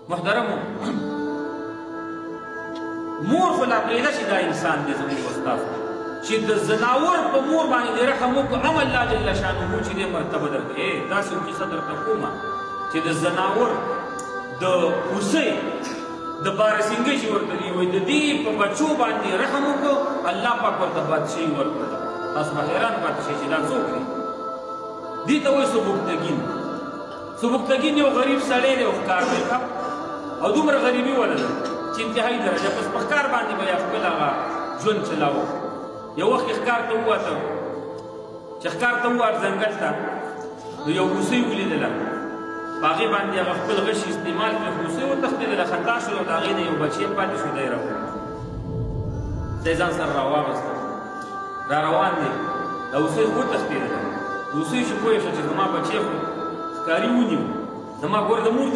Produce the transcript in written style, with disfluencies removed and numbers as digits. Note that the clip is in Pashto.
محترمو مور خو لا پرېږده چې دا انسان دی زموږ استاد چې د زناور په مور باندې دې رحم وکړو هم الله جل شانه چې دې مرتبه درکړي داسې یو کیسه درته کومه چې د زناور د هوسۍ د بارسنګۍ چې ورته دي وایي د دې په بچو باندې رحم وکړو الله پاک ورته بادشاهي ورکړه تاسو به حیران پاتې شئ چې دا څوک دی دې ته وایي سبکتګین سبکتګین یو غریب سړی دی او ښکار دی او دومره غریبي ولده چې انتهایی درجه بس په ښکار باندې به یې خپل هغه ژوند چلاوه یو وخت یې ښکار ته ووته چې ښکار ته ووت ځنګل ته نو یو هوسۍ ولیدله په هغې باندې هغه خپل غشي استعمال کړه هوسۍ وتښتېدله خطا شول او د هغې نه یو بچی پاتې شو دی راوړه دی ځان سره راواغسته را روان دی د هوسۍ خو وتښتېدله هوسۍ چې پوه شوه چې زما بچی خو ښکاري ونیو زما ګور د مور